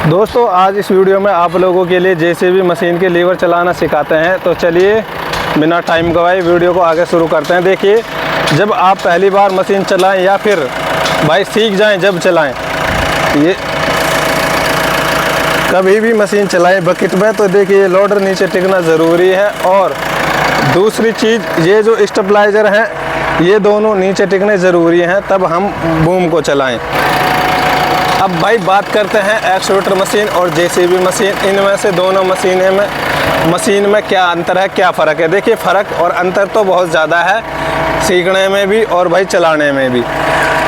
दोस्तों आज इस वीडियो में आप लोगों के लिए जेसीबी मशीन के लीवर चलाना सिखाते हैं। तो चलिए बिना टाइम गवाए वीडियो को आगे शुरू करते हैं। देखिए, जब आप पहली बार मशीन चलाएं या फिर भाई सीख जाएं जब चलाएं, ये कभी भी मशीन चलाएं बकेट में, तो देखिए लोडर नीचे टिकना ज़रूरी है। और दूसरी चीज़, ये जो स्टेबलाइज़र हैं ये दोनों नीचे टिकने ज़रूरी हैं, तब हम बूम को चलाएं। अब भाई बात करते हैं एक्सकैवेटर मशीन और जेसीबी मशीन। इनमें से दोनों मशीन में क्या अंतर है, क्या फ़र्क है। देखिए फ़र्क और अंतर तो बहुत ज़्यादा है सीखने में भी और भाई चलाने में भी।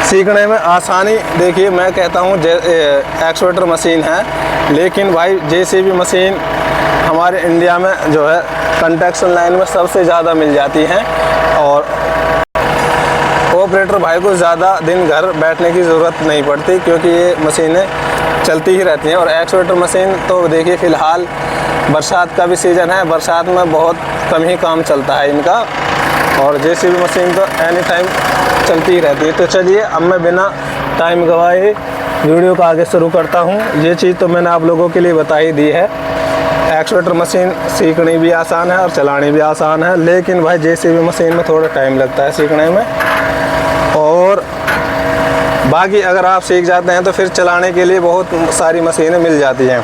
सीखने में आसानी, देखिए मैं कहता हूँ एक्सकैवेटर मशीन है, लेकिन भाई जेसीबी मशीन हमारे इंडिया में जो है कंस्ट्रक्शन लाइन में सबसे ज़्यादा मिल जाती हैं और ऑपरेटर भाई को ज़्यादा दिन घर बैठने की ज़रूरत नहीं पड़ती, क्योंकि ये मशीनें चलती ही रहती हैं। और एक्सकैवेटर मशीन तो देखिए फ़िलहाल बरसात का भी सीज़न है, बरसात में बहुत कम ही काम चलता है इनका, और जेसीबी मशीन तो एनी टाइम चलती ही रहती है। तो चलिए अब मैं बिना टाइम गवाए वीडियो को आगे शुरू करता हूँ। ये चीज़ तो मैंने आप लोगों के लिए बता ही दी है। एक्सकैवेटर मशीन सीखनी भी आसान है और चलानी भी आसान है, लेकिन भाई जेसीबी मशीन में थोड़ा टाइम लगता है सीखने में। और बाकी अगर आप सीख जाते हैं तो फिर चलाने के लिए बहुत सारी मशीनें मिल जाती हैं।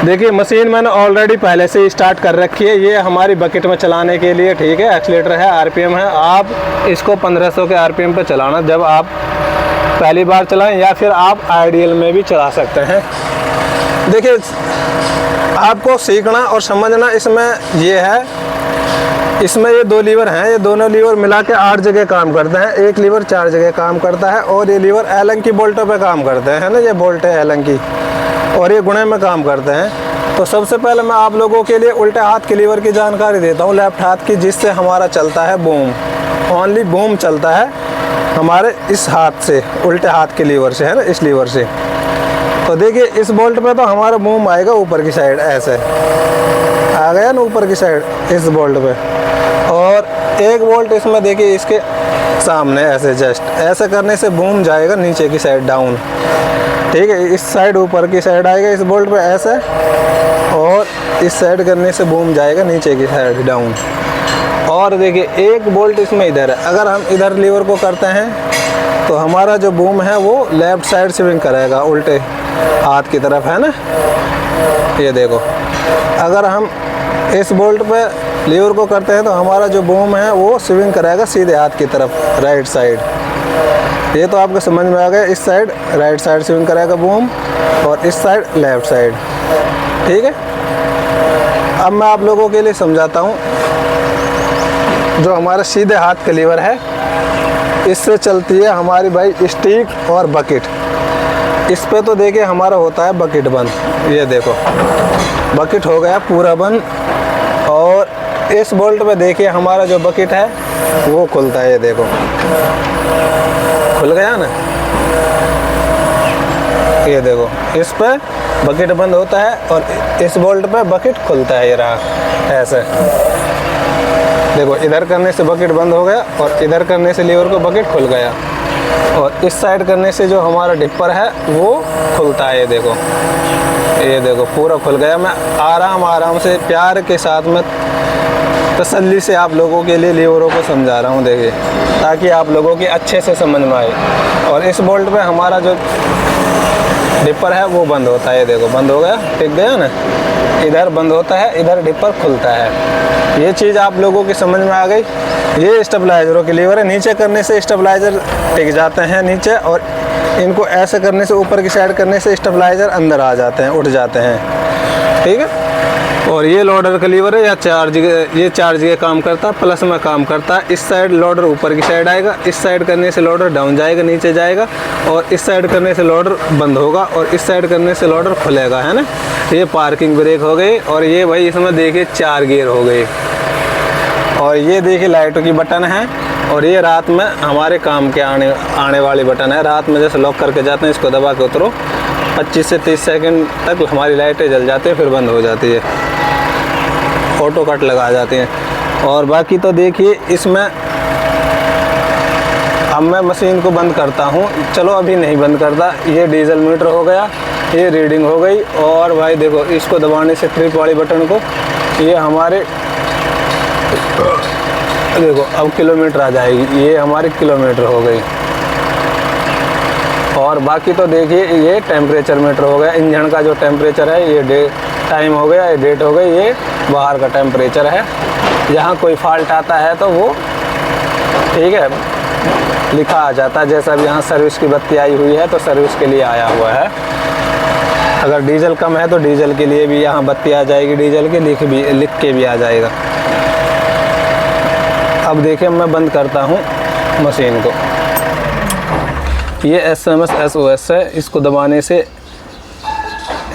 देखिए मशीन मैंने ऑलरेडी पहले से ही स्टार्ट कर रखी है। ये हमारी बकेट में चलाने के लिए, ठीक है। एक्सीलेटर है, आरपीएम है। आप इसको 1500 के आरपीएम पे चलाना जब आप पहली बार चलाएं, या फिर आप आइडियल में भी चला सकते हैं। देखिए आपको सीखना और समझना इसमें ये है, इसमें ये दो लीवर हैं, ये दोनों लीवर मिला के 8 जगह काम करते हैं। एक लीवर 4 जगह काम करता है और ये लीवर एलन की बोल्टों पे काम करते हैं, है ना। ये बोल्ट है एलन की और ये गुणे में काम करते हैं। तो सबसे पहले मैं आप लोगों के लिए उल्टे हाथ के लीवर की जानकारी देता हूँ, लेफ्ट हाथ की, जिससे हमारा चलता है बूम। ओनली बूम चलता है हमारे इस हाथ से, उल्टे हाथ के लीवर से, है ना, इस लीवर से। तो देखिए इस बोल्ट पे तो हमारा बूम आएगा ऊपर की साइड, ऐसे आ गया ना ऊपर की साइड इस बोल्ट पे। और एक बोल्ट इसमें देखिए इसके सामने ऐसे, जस्ट ऐसे करने से बूम जाएगा नीचे की साइड डाउन, ठीक है। इस साइड ऊपर की साइड आएगा इस बोल्ट पे ऐसे, और इस साइड करने से बूम जाएगा नीचे की साइड डाउन। और देखिए एक बोल्ट इसमें इधर है, अगर हम इधर लीवर को करते हैं तो हमारा जो बूम है वो लेफ्ट साइड स्विंग करेगा, उल्टे हाथ की तरफ, है ना। ये देखो, अगर हम इस बोल्ट पे लीवर को करते हैं तो हमारा जो बूम है वो स्विंग करेगा सीधे हाथ की तरफ, राइट साइड। ये तो आपको समझ में आ गया। इस साइड राइट साइड स्विंग करेगा बूम और इस साइड लेफ्ट साइड, ठीक है। अब मैं आप लोगों के लिए समझाता हूँ। जो हमारा सीधे हाथ का लीवर है, इससे चलती है हमारी भाई स्टिक और बकेट। इस पे तो देखिए हमारा होता है बकेट बंद, ये देखो बकेट हो गया पूरा बंद। और इस बोल्ट पे देखिए हमारा जो बकेट है वो खुलता है, ये देखो खुल गया ना, ये देखो इस पे बकेट बंद होता है और इस बोल्ट पे बकेट खुलता है। ये रहा ऐसे, देखो इधर करने से बकेट बंद हो गया और इधर करने से लीवर को बकेट खुल गया, और इस साइड करने से जो हमारा डिपर है वो खुलता है। ये देखो पूरा खुल गया। मैं आराम से प्यार के साथ में तसल्ली से आप लोगों के लिए लीवरों को समझा रहा हूँ, देखिए, ताकि आप लोगों की अच्छे से समझ में आए। और इस बोल्ट पे हमारा जो डिपर है वो बंद होता है, ये देखो बंद हो गया, टिक गया ना। इधर बंद होता है, इधर डिपर खुलता है। ये चीज़ आप लोगों की समझ में आ गई। ये स्टेबलाइजरों के लीवर है, नीचे करने से स्टेबलाइजर टिक जाते हैं नीचे, और इनको ऐसे करने से, ऊपर की साइड करने से स्टेबलाइजर अंदर आ जाते हैं, उठ जाते हैं, ठीक है। और ये लोडर का लीवर है, या ये 4 जगह काम करता है, प्लस में काम करता है। इस साइड लोडर ऊपर की साइड आएगा, इस साइड करने से लोडर डाउन जाएगा, नीचे जाएगा, और इस साइड करने से लोडर बंद होगा, और इस साइड करने से लोडर खुलेगा, है ना। ये पार्किंग ब्रेक हो गई। और ये भाई इसमें देखिए 4 गियर हो गए। और ये देखिए लाइटों की बटन है, और ये रात में हमारे काम के आने वाली बटन है। रात में जैसे लॉक करके जाते हैं, इसको दबा के उतरो, 25 से 30 सेकंड तक हमारी लाइटें जल जाती हैं, फिर बंद हो जाती है, ऑटो कट लगा जाती हैं। और बाकी तो देखिए इसमें अब मैं मशीन को बंद करता हूँ। चलो अभी नहीं बंद करता। ये डीजल मीटर हो गया, ये रीडिंग हो गई। और भाई देखो इसको दबाने से ट्रिप वाले बटन को, ये हमारे देखो अब किलोमीटर आ जाएगी, ये हमारी किलोमीटर हो गई। और बाकी तो देखिए ये टेम्परेचर मीटर हो गया, इंजन का जो टेम्परेचर है, ये टाइम हो गया, ये डेट हो गई, ये बाहर का टेम्परेचर है। यहाँ कोई फॉल्ट आता है तो वो ठीक है लिखा आ जाता है, जैसा अब यहाँ सर्विस की बत्ती आई हुई है तो सर्विस के लिए आया हुआ है। अगर डीजल कम है तो डीजल के लिए भी यहाँ बत्ती आ जाएगी, डीजल के लिख के भी आ जाएगा। अब देखिए मैं बंद करता हूँ मशीन को। ये SMS SOS है, इसको दबाने से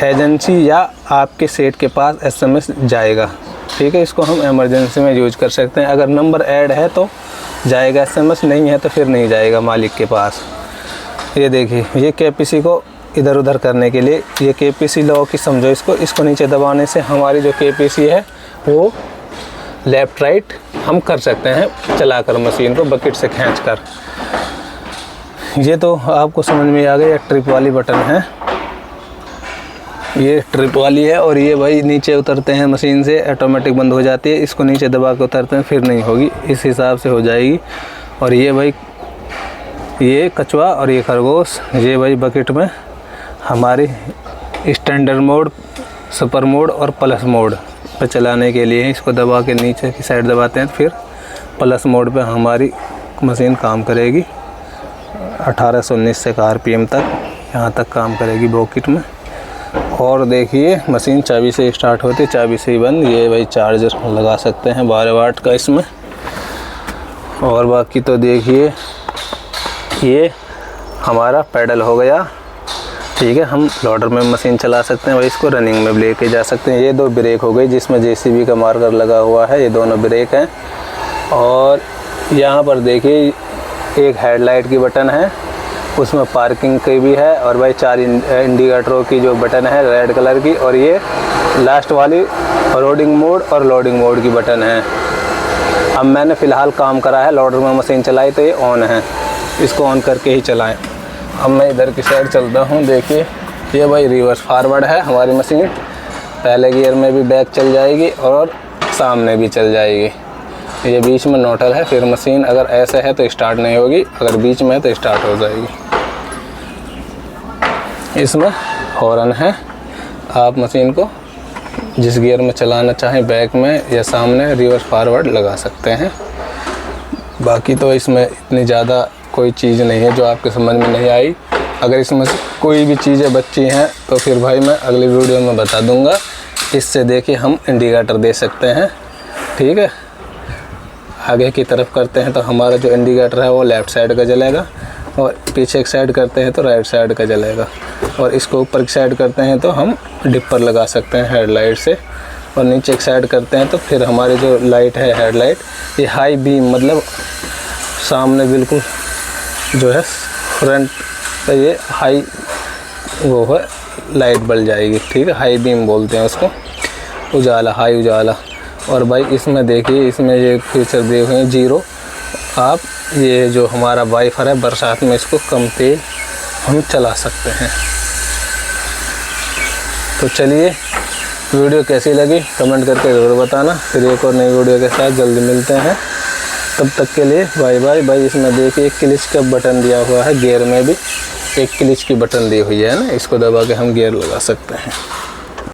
एजेंसी या आपके सेट के पास SMS जाएगा। ठीक है, इसको हम इमरजेंसी में यूज कर सकते हैं। अगर नंबर ऐड है तो जाएगा SMS, नहीं है तो फिर नहीं जाएगा मालिक के पास। ये देखिए ये KPC को इधर उधर करने के लिए, ये KPC लॉक की समझो इसको नीचे दबाने से हमारी जो KPC है वो लेफ़्ट राइट हम कर सकते हैं चलाकर मशीन को बकेट से खींचकर। ये तो आपको समझ में आ गया, ट्रिप वाली बटन है, ये ट्रिप वाली है। और ये भाई नीचे उतरते हैं मशीन से ऑटोमेटिक बंद हो जाती है, इसको नीचे दबा के उतरते हैं फिर नहीं होगी, इस हिसाब से हो जाएगी। और ये भाई ये कछुआ और ये खरगोश, ये भाई बकेट में हमारी स्टैंडर्ड मोड, सुपर मोड और प्लस मोड पर चलाने के लिए इसको दबा के नीचे की साइड दबाते हैं, फिर प्लस मोड पे हमारी मशीन काम करेगी। 1819 से RPM तक यहाँ तक काम करेगी बॉकेट में। और देखिए मशीन चाबी से स्टार्ट होती है, चाबी से ही बंद। ये भाई चार्जर लगा सकते हैं 12 वाट का इसमें। और बाकी तो देखिए ये हमारा पैडल हो गया। ठीक है, हम लोडर में मशीन चला सकते हैं, भाई इसको रनिंग में लेके जा सकते हैं। ये 2 ब्रेक हो गई जिसमें JCB का मार्कर लगा हुआ है, ये दोनों ब्रेक हैं। और यहाँ पर देखिए एक हेडलाइट की बटन है, उसमें पार्किंग की भी है। और भाई 4 इंडिकेटरों की जो बटन है रेड कलर की। और ये लास्ट वाली रोडिंग मोड और लोडिंग मोड की बटन है। अब मैंने फ़िलहाल काम करा है, लोडर में मशीन चलाई तो ये ऑन है, इसको ऑन करके ही चलाएं। अब मैं इधर की साइड चलता हूँ। देखिए ये भाई रिवर्स फॉरवर्ड है हमारी मशीन, पहले गियर में भी बैक चल जाएगी और सामने भी चल जाएगी। ये बीच में न्यूट्रल है, फिर मशीन अगर ऐसे है तो स्टार्ट नहीं होगी, अगर बीच में है तो स्टार्ट हो जाएगी। इसमें हॉर्न है, आप मशीन को जिस गियर में चलाना चाहें बैक में या सामने रिवर्स फॉरवर्ड लगा सकते हैं। बाकी तो इसमें इतनी ज़्यादा कोई चीज़ नहीं है जो आपके समझ में नहीं आई। अगर इसमें से कोई भी चीज़ें बची हैं तो फिर भाई मैं अगली वीडियो में बता दूंगा। इससे देखिए हम इंडिकेटर दे सकते हैं। ठीक है, आगे की तरफ करते हैं तो हमारा जो इंडिकेटर है वो लेफ़्ट साइड का जलेगा, और पीछे की साइड करते हैं तो राइट साइड का जलेगा। और इसको ऊपर की साइड करते हैं तो हम डिपर लगा सकते हैं हेडलाइट से, और नीचे की साइड करते हैं तो फिर हमारी जो लाइट है हेडलाइट, ये हाई बीम मतलब सामने बिल्कुल जो है फ्रंट पे ये हाई वो है लाइट बल जाएगी। ठीक है, हाई बीम बोलते हैं उसको, उजाला, हाई उजाला। और भाई इसमें देखिए इसमें ये फीचर दिए हुए हैं 0। आप ये जो हमारा वाइफर है बरसात में इसको कम तेज हम चला सकते हैं। तो चलिए वीडियो कैसी लगी कमेंट करके ज़रूर बताना, फिर एक और नई वीडियो के साथ जल्दी मिलते हैं। तब तक के लिए बाय बाय। भाई इसमें देखिए एक क्लिच का बटन दिया हुआ है, गियर में भी एक क्लिच की बटन दी हुई है ना, इसको दबा के हम गियर लगा सकते हैं।